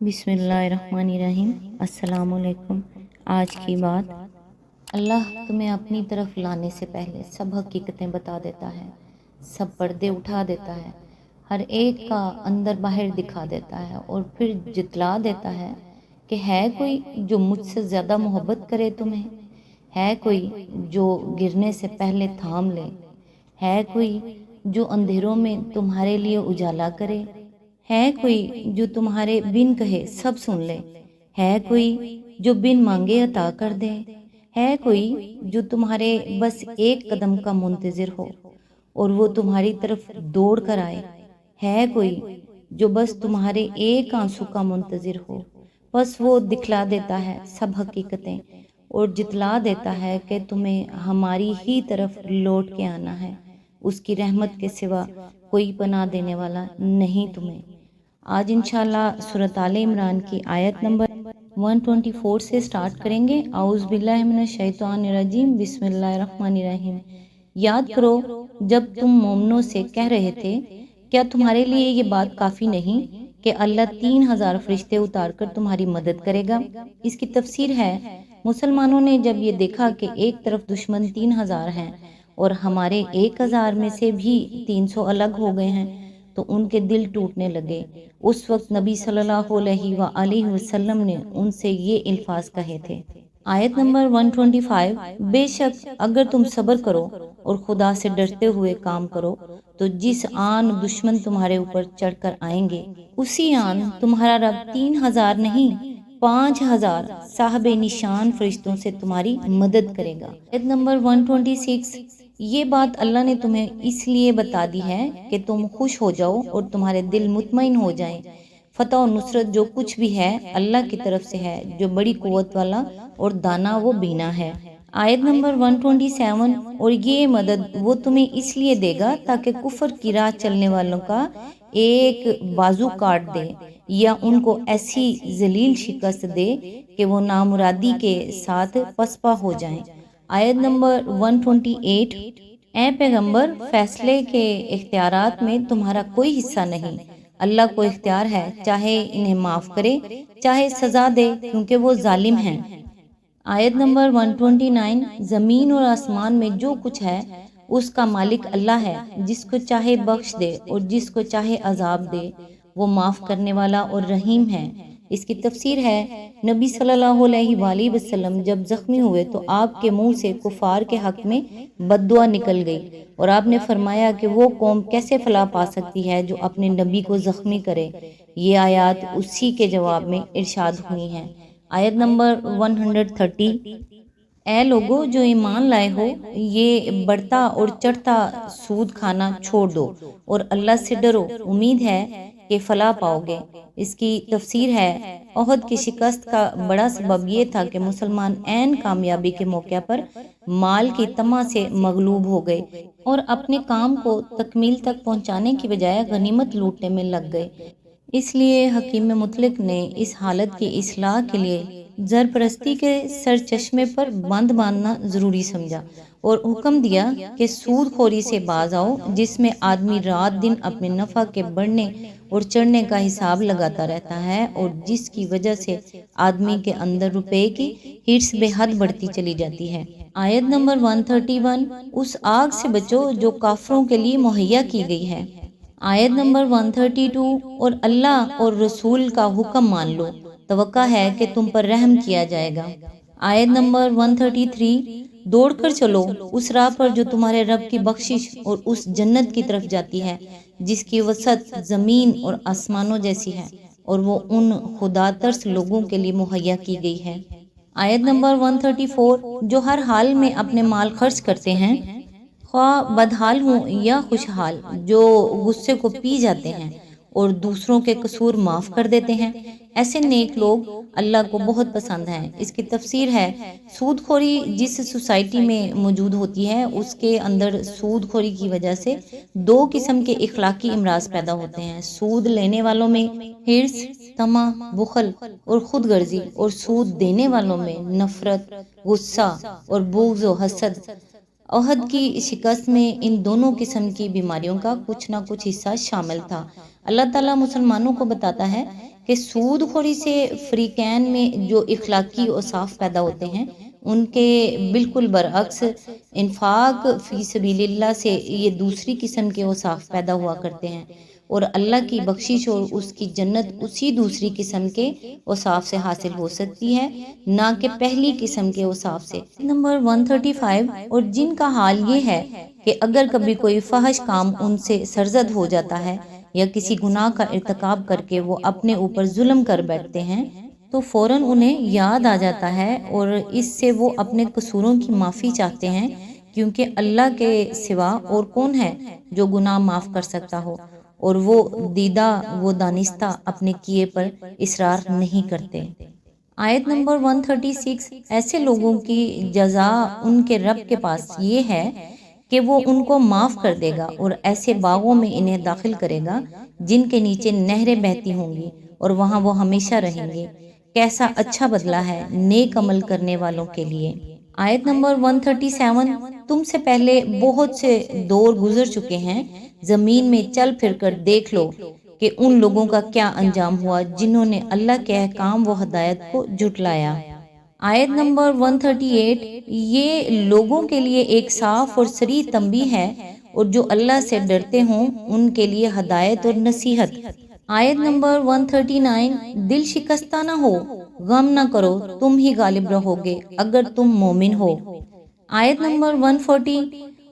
بسم اللہ الرحمن الرحیم۔ السلام علیکم۔ آج کی بات، اللہ تمہیں اپنی طرف لانے سے پہلے سب حقیقتیں بتا دیتا ہے، سب پردے اٹھا دیتا ہے، ہر ایک کا اندر باہر دکھا دیتا ہے اور پھر جتلا دیتا ہے کہ ہے کوئی جو مجھ سے زیادہ محبت کرے تمہیں، ہے کوئی جو گرنے سے پہلے تھام لے، ہے کوئی جو اندھیروں میں تمہارے لیے اجالا کرے، ہے کوئی جو تمہارے بن کہے سب سن لے، ہے کوئی جو بن مانگے عطا کر دے، ہے کوئی جو تمہارے بس ایک قدم کا منتظر ہو اور وہ تمہاری طرف دوڑ کر آئے، ہے کوئی جو بس تمہارے ایک آنسو کا منتظر ہو، بس وہ دکھلا دیتا ہے سب حقیقتیں اور جتلا دیتا ہے کہ تمہیں ہماری ہی طرف لوٹ کے آنا ہے، اس کی رحمت کے سوا کوئی پناہ دینے والا نہیں تمہیں۔ آج انشاءاللہ سورۃ آل عمران کی آیت نمبر 124 سے سٹارٹ کریں گے۔ اعوذ باللہ من الشیطان الرجیم، بسم اللہ الرحمن الرحیم۔ یاد کرو جب تم مومنوں سے کہہ رہے تھے کیا تمہارے لیے یہ بات کافی نہیں کہ اللہ 3000 فرشتے اتار کر تمہاری مدد کرے گا۔ اس کی تفسیر ہے، مسلمانوں نے جب یہ دیکھا کہ ایک طرف دشمن 3000 ہیں اور ہمارے 1000 میں سے بھی 300 الگ ہو گئے ہیں تو ان کے دل ٹوٹنے لگے۔ اس وقت نبی صلی اللہ علیہ وآلہ وسلم نے ان سے یہ الفاظ کہے تھے۔ آیت نمبر 125، بے شک اگر تم صبر کرو اور خدا سے ڈرتے ہوئے کام کرو تو جس آن دشمن تمہارے اوپر چڑھ کر آئیں گے اسی آن تمہارا رب 3000 نہیں 5000 صاحب نشان فرشتوں سے تمہاری مدد کرے گا۔ آیت نمبر 126، یہ بات اللہ نے تمہیں اس لیے بتا دی ہے کہ تم خوش ہو جاؤ اور تمہارے دل مطمئن ہو جائیں۔ فتح و نصرت جو کچھ بھی ہے اللہ کی طرف سے ہے، جو بڑی قوت والا اور دانا و بینا ہے۔ آیت نمبر 127، اور یہ مدد وہ تمہیں اس لیے دے گا تاکہ کفر کی راہ چلنے والوں کا ایک بازو کاٹ دے یا ان کو ایسی ذلیل شکست دے کہ وہ نامرادی کے ساتھ پسپا ہو جائیں۔ آیت نمبر 128، اے پیغمبر فیصلے کے اختیارات میں تمہارا کوئی حصہ نہیں، اللہ کو اختیار ہے، چاہے انہیں معاف کرے چاہے سزا دے کیونکہ وہ ظالم ہیں۔ آیت نمبر 129، زمین اور آسمان میں جو کچھ ہے اس کا مالک اللہ ہے، جس کو چاہے بخش دے اور جس کو چاہے عذاب دے، وہ معاف کرنے والا اور رحیم ہے۔ اس کی تفسیر ہے، نبی صلی اللہ علیہ وآلہ وسلم جب زخمی ہوئے تو آپ کے منہ سے کفار کے حق میں بد دعا نکل گئی اور آپ نے فرمایا کہ وہ قوم کیسے فلاح پا سکتی ہے جو اپنے نبی کو زخمی کرے۔ یہ آیات اسی کے جواب میں ارشاد ہوئی ہیں۔ آیت نمبر 130، اے لوگو جو ایمان لائے ہو، یہ بڑھتا اور چڑھتا سود کھانا چھوڑ دو اور اللہ سے ڈرو، امید ہے کہ فلاح پاؤ گے۔ اس کی تفسیر ہے، احد کی شکست کا بڑا سبب یہ تھا کہ مسلمان عین کامیابی کے موقع پر مال کی طمع سے مغلوب ہو گئے اور اپنے کام کو تکمیل تک پہنچانے کی بجائے غنیمت لوٹنے میں لگ گئے۔ اس لیے حکیم مطلق نے اس حالت کی اصلاح کے لیے زر پرستی کے سرچشمے پر بند باندھنا ضروری سمجھا اور حکم دیا کہ سود خوری سے باز آؤ، جس میں آدمی رات دن اپنے نفع کے بڑھنے اور چڑھنے کا حساب لگاتا رہتا ہے اور جس کی وجہ سے آدمی کے اندر روپے کی ہرس بے حد بڑھتی چلی جاتی ہے۔ آیت نمبر 131، اس آگ سے بچو جو کافروں کے لیے مہیا کی گئی ہے۔ آیت نمبر 132، اور اللہ اور رسول کا حکم مان لو، توقع ہے کہ تم پر رحم کیا جائے گا۔ آیت نمبر 133، دوڑ کر چلو اس راہ پر جو تمہارے رب کی بخشش اور اس جنت کی طرف جاتی ہے جس کی وسعت زمین اور آسمانوں جیسی ہے اور وہ ان خدا ترس لوگوں کے لیے مہیا کی گئی ہے۔ آیت نمبر 134، جو ہر حال میں اپنے مال خرچ کرتے ہیں، خواہ بدحال ہوں یا خوشحال، جو غصے کو پی جاتے ہیں اور دوسروں کے قصور معاف کر دیتے ہیں، ایسے نیک لوگ اللہ کو بہت پسند ہیں۔ اس کی تفسیر ہے، سود خوری جس سوسائٹی میں موجود ہوتی ہے اس کے اندر سود خوری کی وجہ سے دو قسم کے اخلاقی امراض پیدا ہوتے ہیں۔ سود لینے والوں میں ہرس، طمع، بخل اور خود غرضی، اور سود دینے والوں میں نفرت، غصہ اور بغض و حسد۔ احد کی شکست میں ان دونوں قسم کی بیماریوں کا کچھ نہ کچھ حصہ شامل تھا۔ اللہ تعالیٰ مسلمانوں کو بتاتا ہے کہ سود خوری سے فریقین میں جو اخلاقی اوصاف پیدا ہوتے ہیں ان کے بالکل برعکس انفاق فی سبیل اللہ سے یہ دوسری قسم کے اوصاف پیدا ہوا کرتے ہیں، اور اللہ کی بخشش اور اس کی جنت اسی دوسری قسم کے اوصاف سے حاصل ہو سکتی ہے، نہ کہ پہلی قسم کے اوصاف سے۔ نمبر 135، اور جن کا حال یہ ہے کہ اگر کبھی کوئی فحش کام ان سے سرزد ہو جاتا ہے یا کسی گناہ کا ارتکاب کر کے وہ اپنے اوپر ظلم کر بیٹھتے ہیں تو فوراً انہیں یاد آ جاتا ہے اور اس سے وہ اپنے قصوروں کی معافی چاہتے ہیں، کیونکہ اللہ کے سوا اور کون ہے جو گناہ معاف کر سکتا ہو، اور وہ دیدہ و دانستہ اپنے کیے پر اصرار نہیں کرتے۔ آیت نمبر 136، ایسے لوگوں کی جزا ان کے رب کے پاس یہ ہے کہ وہ ان کو معاف کر دے گا اور ایسے باغوں میں انہیں داخل کرے گا جن کے نیچے نہریں بہتی ہوں گی اور وہاں وہ ہمیشہ رہیں گے۔ کیسا اچھا بدلہ ہے نیک عمل کرنے والوں کے لیے۔ آیت نمبر 137، تم سے پہلے بہت سے دور گزر چکے ہیں، زمین میں چل پھر کر دیکھ لو کہ ان لوگوں کا کیا انجام ہوا جنہوں نے اللہ کے احکام و ہدایت کو جھٹلایا۔ آیت نمبر 138، یہ لوگوں کے لیے ایک صاف اور صریح تنبیہ ہے، اور جو اللہ سے ڈرتے ہوں ان کے لیے ہدایت اور نصیحت۔ آیت نمبر 139، دل شکستہ نہ ہو، غم نہ کرو، تم ہی غالب رہو گے اگر تم مومن ہو۔ آیت نمبر 140،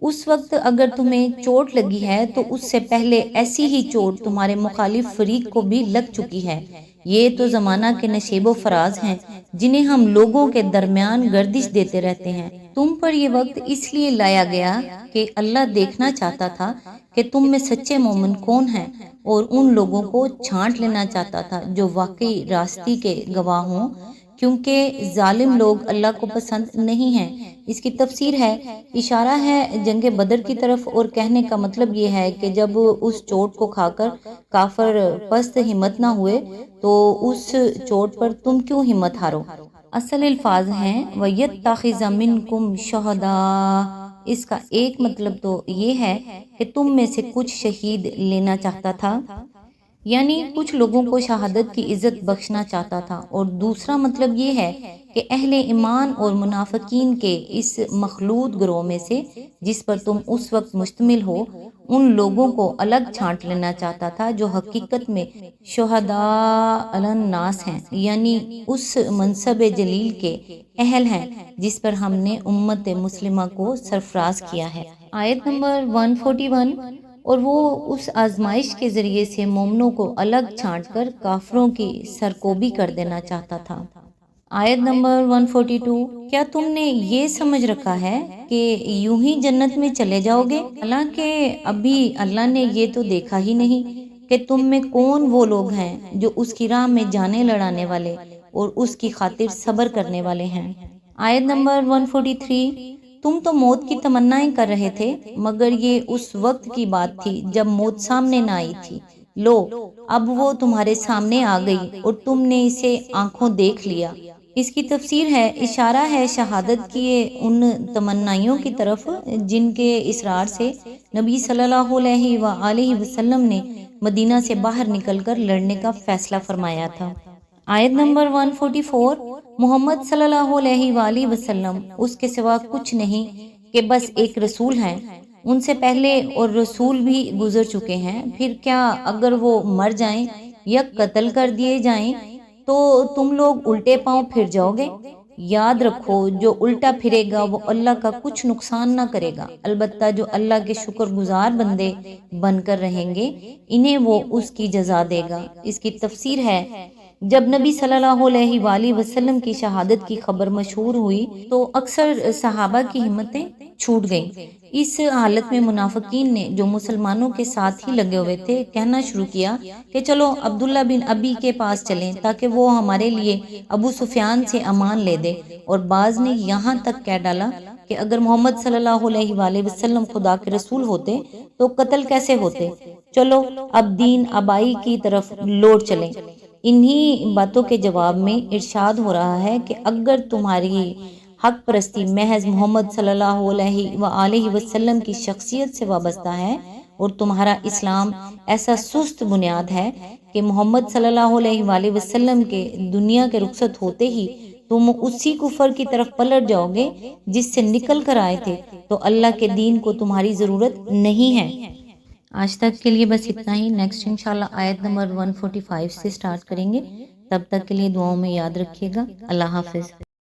اس وقت اگر تمہیں چوٹ لگی ہے تو اس سے پہلے ایسی ہی چوٹ تمہارے مخالف فریق کو بھی لگ چکی ہے، یہ تو زمانہ کے نشیب و فراز ہیں جنہیں ہم لوگوں کے درمیان گردش دیتے رہتے ہیں۔ تم پر یہ وقت اس لیے لایا گیا کہ اللہ دیکھنا چاہتا تھا کہ تم میں سچے مومن کون ہیں، اور ان لوگوں کو چھانٹ لینا چاہتا تھا جو واقعی راستی کے گواہ ہوں، کیونکہ ظالم لوگ اللہ کو پسند نہیں ہیں۔ اس کی تفسیر ہے، اشارہ ہے جنگ بدر کی طرف، اور کہنے کا مطلب یہ ہے کہ جب اس چوٹ کو کھا کر کافر پست ہمت نہ ہوئے تو اس چوٹ پر تم کیوں ہمت ہارو۔ اصل الفاظ ہیں وَيَتَّخِذَ مِنْكُمْ شُهَدَاءَ، اس کا ایک مطلب تو یہ ہے کہ تم میں سے کچھ شہید لینا چاہتا تھا، یعنی کچھ لوگوں کو شہادت کی عزت بخشنا چاہتا تھا، اور دوسرا مطلب یہ ہے کہ اہل ایمان اور منافقین کے اس مخلوط گروہ میں سے جس پر تم اس وقت مشتمل ہو، ان لوگوں کو الگ چھانٹ لینا چاہتا تھا جو حقیقت میں شہداء علی الناس ہیں، یعنی اس منصب جلیل کے اہل ہیں جس پر ہم نے امت مسلمہ کو سرفراز کیا ہے۔ آیت نمبر 141، اور وہ اس آزمائش کے ذریعے سے مومنوں کو الگ چھانٹ کر کافروں کی سرکوبی کر دینا چاہتا تھا۔ آیت نمبر 142، کیا تم نے یہ سمجھ رکھا ہے کہ یوں ہی جنت میں چلے جاؤ گے، حالانکہ ابھی اللہ نے یہ تو دیکھا ہی نہیں کہ تم میں کون وہ لوگ ہیں جو اس کی راہ میں جانیں لڑانے والے اور اس کی خاطر صبر کرنے والے ہیں۔ آیت نمبر 143، تم تو موت کی تمنائیں کر رہے تھے، مگر یہ اس وقت کی بات تھی جب موت سامنے نہ آئی تھی، لو اب وہ تمہارے سامنے آ گئی اور تم نے اسے آنکھوں دیکھ لیا۔ اس کی تفسیر ہے، اشارہ ہے شہادت کی ان تمنائیوں کی طرف جن کے اصرار سے نبی صلی اللہ علیہ وآلہ وسلم نے مدینہ سے باہر نکل کر لڑنے کا فیصلہ فرمایا تھا۔ آیت نمبر 144، محمد صلی اللہ علیہ وآلہ وسلم اس کے سوا کچھ نہیں کہ بس ایک رسول ہیں، ان سے پہلے اور رسول بھی گزر چکے ہیں، پھر کیا اگر وہ مر جائیں یا قتل کر دیے جائیں تو تم لوگ الٹے پاؤں پھر جاؤ گے؟ یاد رکھو جو الٹا پھرے گا وہ اللہ کا کچھ نقصان نہ کرے گا، البتہ جو اللہ کے شکر گزار بندے بن کر رہیں گے انہیں وہ اس کی جزا دے گا۔ اس کی تفسیر ہے، جب نبی صلی اللہ علیہ وآلہ وسلم کی شہادت کی خبر مشہور ہوئی تو اکثر صحابہ کی ہمتیں چھوٹ گئیں۔ اس حالت میں منافقین نے جو مسلمانوں کے ساتھ ہی لگے ہوئے تھے کہنا شروع کیا کہ چلو عبداللہ بن ابی کے پاس چلیں تاکہ وہ ہمارے لیے ابو سفیان سے امان لے دے، اور بعض نے یہاں تک کہہ ڈالا کہ اگر محمد صلی اللہ علیہ وآلہ وسلم خدا کے رسول ہوتے تو قتل کیسے ہوتے، چلو اب دین آبائی کی طرف لوٹ چلیں۔ انہی باتوں کے جواب میں ارشاد ہو رہا ہے کہ اگر تمہاری حق پرستی محض محمد صلی اللہ علیہ وآلہ وسلم کی شخصیت سے وابستہ ہے اور تمہارا اسلام ایسا سست بنیاد ہے کہ محمد صلی اللہ علیہ وآلہ وسلم کے دنیا کے رخصت ہوتے ہی تم اسی کفر کی طرف پلٹ جاؤ گے جس سے نکل کر آئے تھے، تو اللہ کے دین کو تمہاری ضرورت نہیں ہے۔ آج تک کے لیے بس اتنا ہی۔ نیکسٹ انشاءاللہ آیت نمبر 145 سے سٹارٹ کریں گے۔ تب تک کے لیے دعاؤں میں یاد رکھیے گا۔ اللہ حافظ۔